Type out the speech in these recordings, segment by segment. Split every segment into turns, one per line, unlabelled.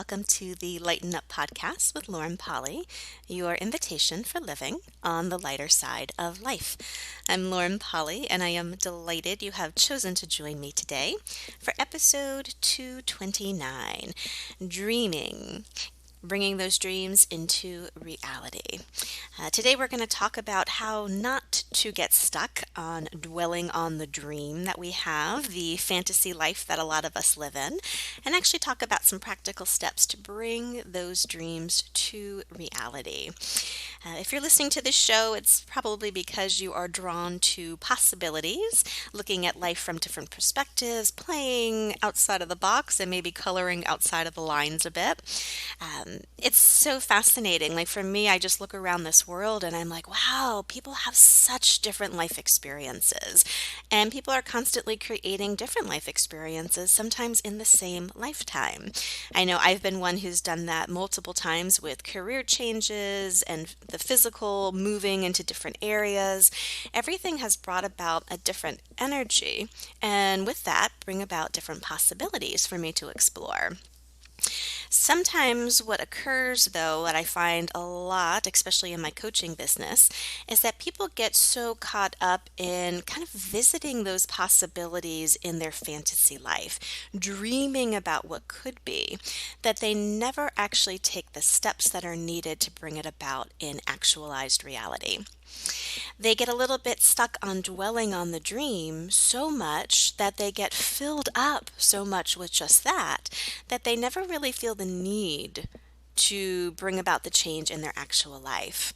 Welcome to the Lighten Up podcast with Lauren Polly, your invitation for living on the lighter side of life. I'm Lauren Polly, and I am delighted you have chosen to join me today for episode 229, Dreaming. Bringing those dreams into reality. Today we're going to talk about how not to get stuck on dwelling on the dream that we have, the fantasy life that a lot of us live in, and actually talk about some practical steps to bring those dreams to reality. If you're listening to this show, it's probably because you are drawn to possibilities, looking at life from different perspectives, playing outside of the box, and maybe coloring outside of the lines a bit. It's so fascinating. Like for me, I just look around this world and I'm like, wow, people have such different life experiences. And people are constantly creating different life experiences, sometimes in the same lifetime. I know I've been one who's done that multiple times with career changes and the physical moving into different areas. Everything has brought about a different energy, and with that, bring about different possibilities for me to explore. Sometimes what occurs, though, that I find a lot, especially in my coaching business, is that people get so caught up in kind of visiting those possibilities in their fantasy life, dreaming about what could be, that they never actually take the steps that are needed to bring it about in actualized reality. They get a little bit stuck on dwelling on the dream so much that they get filled up so much with just that they never really feel the need to bring about the change in their actual life.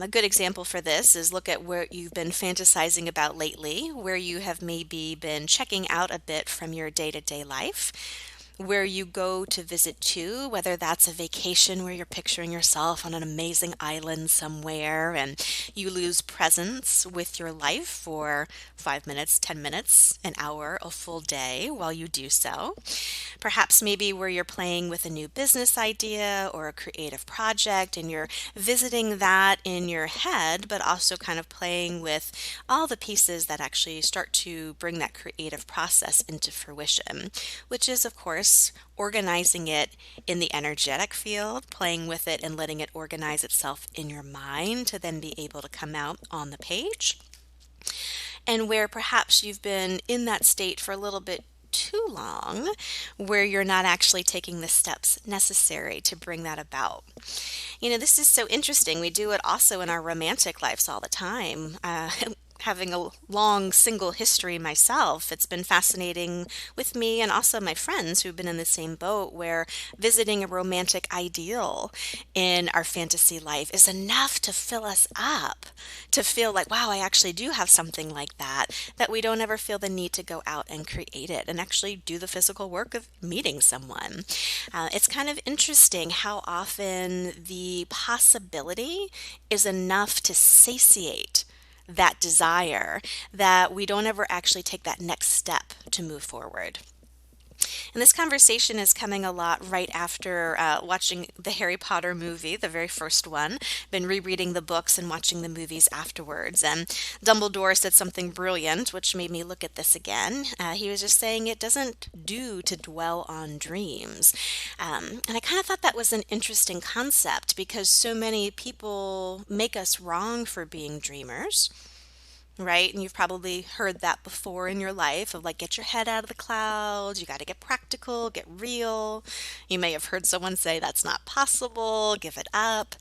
A good example for this is look at where you've been fantasizing about lately, where you have maybe been checking out a bit from your day-to-day life, where you go to visit to, whether that's a vacation where you're picturing yourself on an amazing island somewhere and you lose presence with your life for 5 minutes, 10 minutes, an hour, a full day while you do so. Perhaps maybe where you're playing with a new business idea or a creative project and you're visiting that in your head, but also kind of playing with all the pieces that actually start to bring that creative process into fruition, which is, of course, organizing it in the energetic field, playing with it and letting it organize itself in your mind to then be able to come out on the page. And where perhaps you've been in that state for a little bit too long, where you're not actually taking the steps necessary to bring that about. This is so interesting. We do it also in our romantic lives all the time. Having a long single history myself, it's been fascinating with me and also my friends who've been in the same boat where visiting a romantic ideal in our fantasy life is enough to fill us up, to feel like, wow, I actually do have something like that we don't ever feel the need to go out and create it and actually do the physical work of meeting someone. It's kind of interesting how often the possibility is enough to satiate that desire that we don't ever actually take that next step to move forward. And this conversation is coming a lot right after watching the Harry Potter movie, the very first one. Been rereading the books and watching the movies afterwards. And Dumbledore said something brilliant, which made me look at this again. He was just saying it doesn't do to dwell on dreams. And I kind of thought that was an interesting concept because so many people make us wrong for being dreamers. Right? And you've probably heard that before in your life of like, get your head out of the clouds. You got to get practical, get real. You may have heard someone say that's not possible, give it up.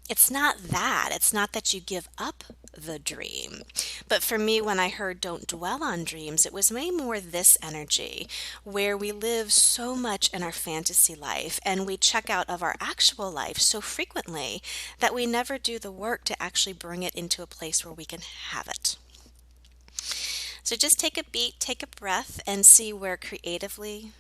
It's not that. It's not that you give up the dream. But for me, when I heard don't dwell on dreams, it was way more this energy where we live so much in our fantasy life and we check out of our actual life so frequently that we never do the work to actually bring it into a place where we can have it. So just take a beat, take a breath, and see where creatively,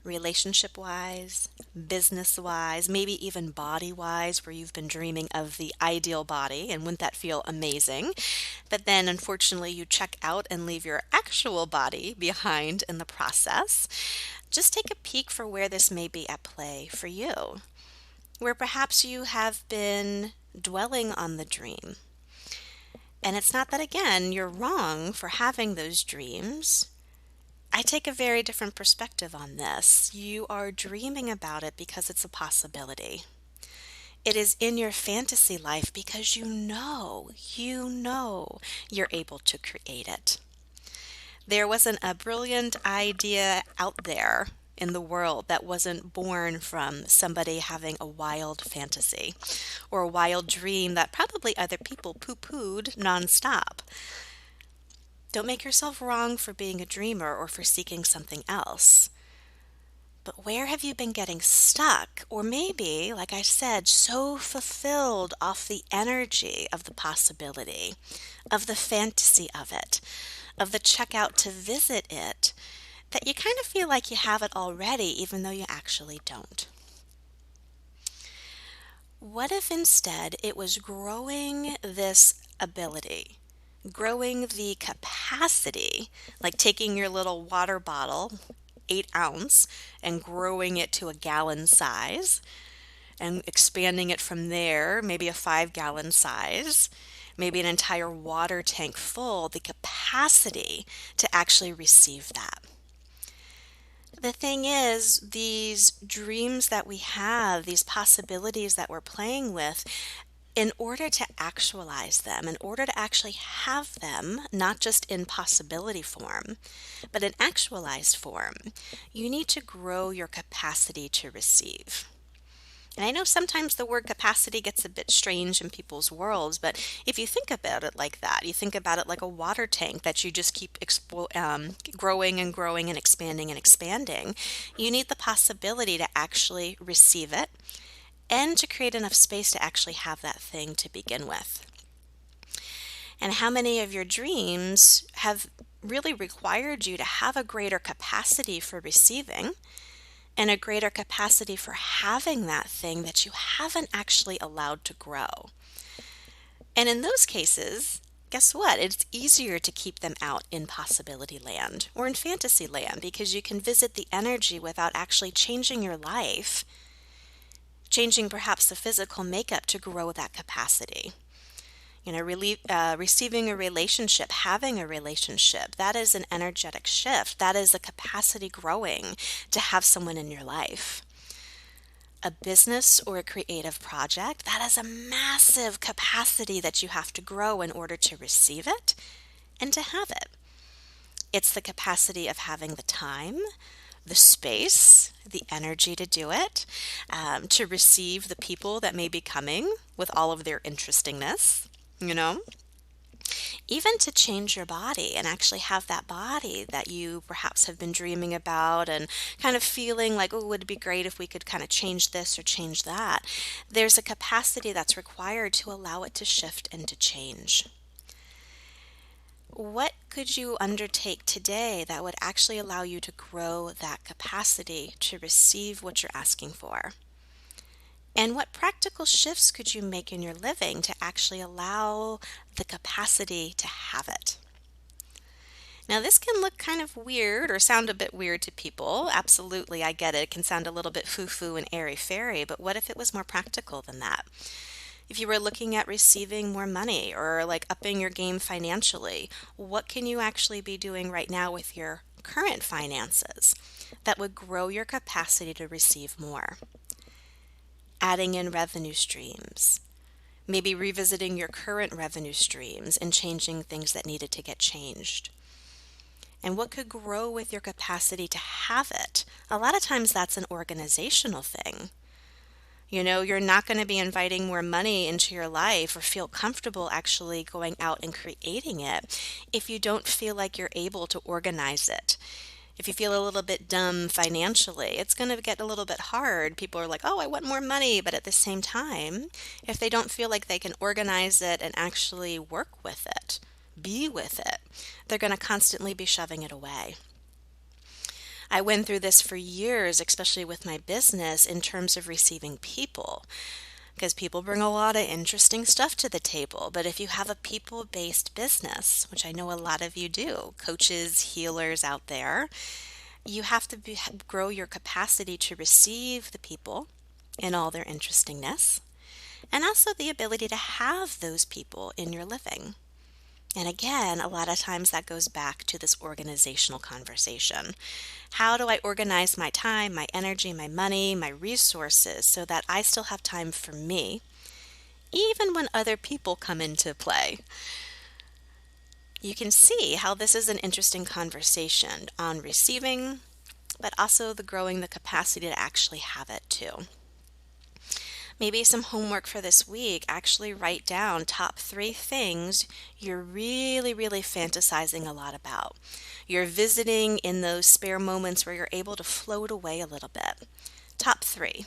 relationship-wise, business-wise, maybe even body-wise, where you've been dreaming of the ideal body, and wouldn't that feel amazing? But then, unfortunately, you check out and leave your actual body behind in the process. Just take a peek for where this may be at play for you, where perhaps you have been dwelling on the dream. And it's not that, again, you're wrong for having those dreams. I take a very different perspective on this. You are dreaming about it because it's a possibility. It is in your fantasy life because you know you're able to create it. There wasn't a brilliant idea out there in the world that wasn't born from somebody having a wild fantasy or a wild dream that probably other people poo-pooed nonstop. Don't make yourself wrong for being a dreamer or for seeking something else. But where have you been getting stuck? Or maybe, like I said, so fulfilled off the energy of the possibility, of the fantasy of it, of the checkout to visit it, that you kind of feel like you have it already, even though you actually don't. What if instead it was growing this ability, growing the capacity, like taking your little water bottle, 8 ounce, and growing it to a gallon size and expanding it from there, maybe a 5 gallon size, maybe an entire water tank full, the capacity to actually receive that. The thing is, these dreams that we have, these possibilities that we're playing with, in order to actualize them, in order to actually have them, not just in possibility form, but in actualized form, you need to grow your capacity to receive. And I know sometimes the word capacity gets a bit strange in people's worlds, but if you think about it like that, you think about it like a water tank that you just keep growing and growing and expanding, you need the possibility to actually receive it and to create enough space to actually have that thing to begin with. And how many of your dreams have really required you to have a greater capacity for receiving and a greater capacity for having that thing that you haven't actually allowed to grow? And in those cases, guess what? It's easier to keep them out in possibility land or in fantasy land because you can visit the energy without actually changing your life, changing perhaps the physical makeup to grow that capacity. Receiving a relationship, having a relationship, that is an energetic shift. That is a capacity growing to have someone in your life. A business or a creative project, that is a massive capacity that you have to grow in order to receive it and to have it. It's the capacity of having the time, the space, the energy to do it, to receive the people that may be coming with all of their interestingness, even to change your body and actually have that body that you perhaps have been dreaming about and kind of feeling like, oh, would it be great if we could kind of change this or change that. There's a capacity that's required to allow it to shift and to change. What could you undertake today that would actually allow you to grow that capacity to receive what you're asking for? And what practical shifts could you make in your living to actually allow the capacity to have it? Now, this can look kind of weird or sound a bit weird to people. Absolutely, I get it. It can sound a little bit foo-foo and airy-fairy, but what if it was more practical than that? If you were looking at receiving more money or like upping your game financially, what can you actually be doing right now with your current finances that would grow your capacity to receive more? Adding in revenue streams, maybe revisiting your current revenue streams and changing things that needed to get changed. And what could grow with your capacity to have it? A lot of times that's an organizational thing. You're not going to be inviting more money into your life or feel comfortable actually going out and creating it if you don't feel like you're able to organize it. If you feel a little bit dumb financially, it's going to get a little bit hard. People are like, oh, I want more money. But at the same time, if they don't feel like they can organize it and actually work with it, be with it, they're going to constantly be shoving it away. I went through this for years, especially with my business in terms of receiving people, because people bring a lot of interesting stuff to the table. But if you have a people-based business, which I know a lot of you do, coaches, healers out there, you have to grow your capacity to receive the people in all their interestingness, and also the ability to have those people in your living. And again, a lot of times that goes back to this organizational conversation. How do I organize my time, my energy, my money, my resources so that I still have time for me, even when other people come into play? You can see how this is an interesting conversation on receiving, but also the growing the capacity to actually have it too. Maybe some homework for this week, actually write down top 3 things you're really, really fantasizing a lot about. You're visiting in those spare moments where you're able to float away a little bit. Top 3.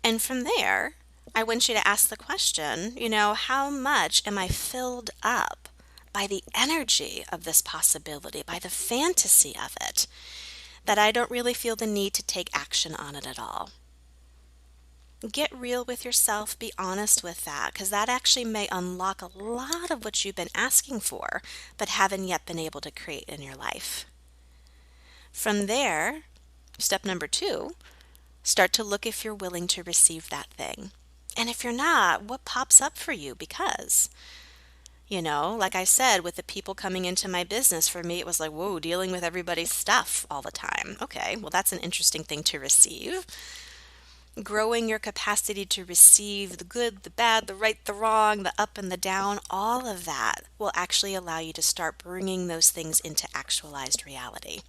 And from there, I want you to ask the question, how much am I filled up by the energy of this possibility, by the fantasy of it, that I don't really feel the need to take action on it at all? Get real with yourself, be honest with that, because that actually may unlock a lot of what you've been asking for, but haven't yet been able to create in your life. From there, step number 2, start to look if you're willing to receive that thing. And if you're not, what pops up for you? Because, like I said, with the people coming into my business, for me, it was like, whoa, dealing with everybody's stuff all the time. Okay, well, that's an interesting thing to receive. Growing your capacity to receive the good, the bad, the right, the wrong, the up and the down, all of that will actually allow you to start bringing those things into actualized reality,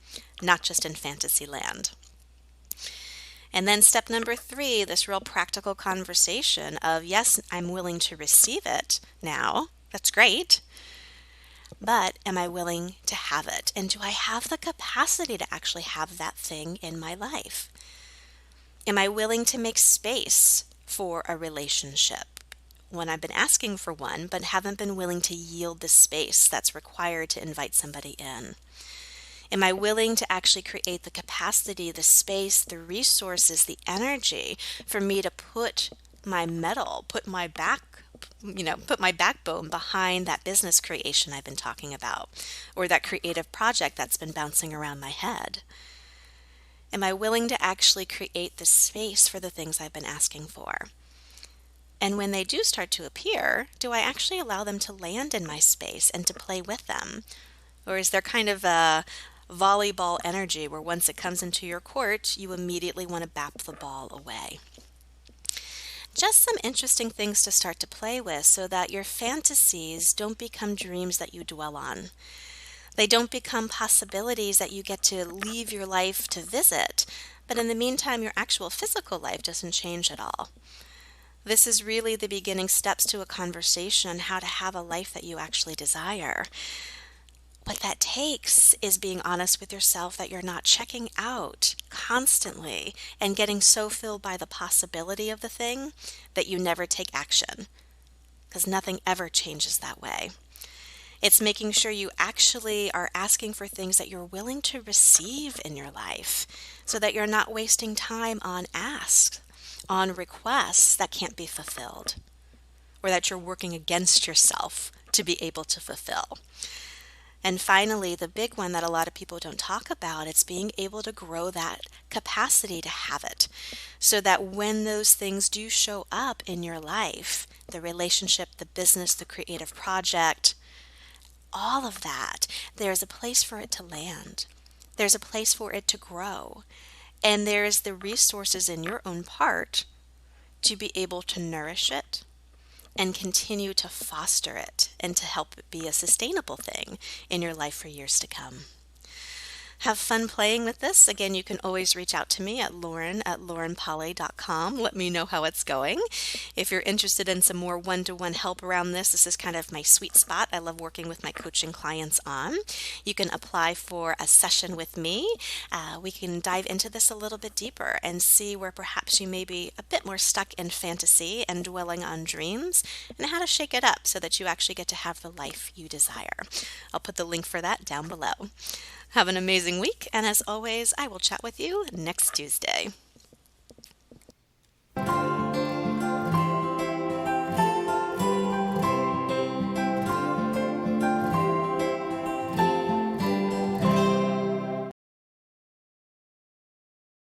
not just in fantasy land. And then step number 3, this real practical conversation of, yes, I'm willing to receive it now. That's great. But am I willing to have it? And do I have the capacity to actually have that thing in my life? Am I willing to make space for a relationship when I've been asking for one, but haven't been willing to yield the space that's required to invite somebody in? Am I willing to actually create the capacity, the space, the resources, the energy for me to put my metal, put my backbone behind that business creation I've been talking about, or that creative project that's been bouncing around my head? Am I willing to actually create the space for the things I've been asking for? And when they do start to appear, do I actually allow them to land in my space and to play with them? Or is there kind of a volleyball energy where once it comes into your court, you immediately want to bap the ball away? Just some interesting things to start to play with so that your fantasies don't become dreams that you dwell on. They don't become possibilities that you get to leave your life to visit, but in the meantime, your actual physical life doesn't change at all. This is really the beginning steps to a conversation on how to have a life that you actually desire. What that takes is being honest with yourself that you're not checking out constantly and getting so filled by the possibility of the thing that you never take action, because nothing ever changes that way. It's making sure you actually are asking for things that you're willing to receive in your life so that you're not wasting time on asks, on requests that can't be fulfilled, or that you're working against yourself to be able to fulfill. And finally, the big one that a lot of people don't talk about, it's being able to grow that capacity to have it so that when those things do show up in your life, the relationship, the business, the creative project, all of that, there's a place for it to land. There's a place for it to grow. And there's the resources in your own part to be able to nourish it and continue to foster it and to help it be a sustainable thing in your life for years to come. Have fun playing with this. Again, you can always reach out to me at lauren@laurenpolly.com. Let me know how it's going. If you're interested in some more one-to-one help around this is kind of my sweet spot. I love working with my coaching clients on. You can apply for a session with me. We can dive into this a little bit deeper and see where perhaps you may be a bit more stuck in fantasy and dwelling on dreams and how to shake it up so that you actually get to have the life you desire. I'll put the link for that down below. Have an amazing week, and as always, I will chat with you next Tuesday.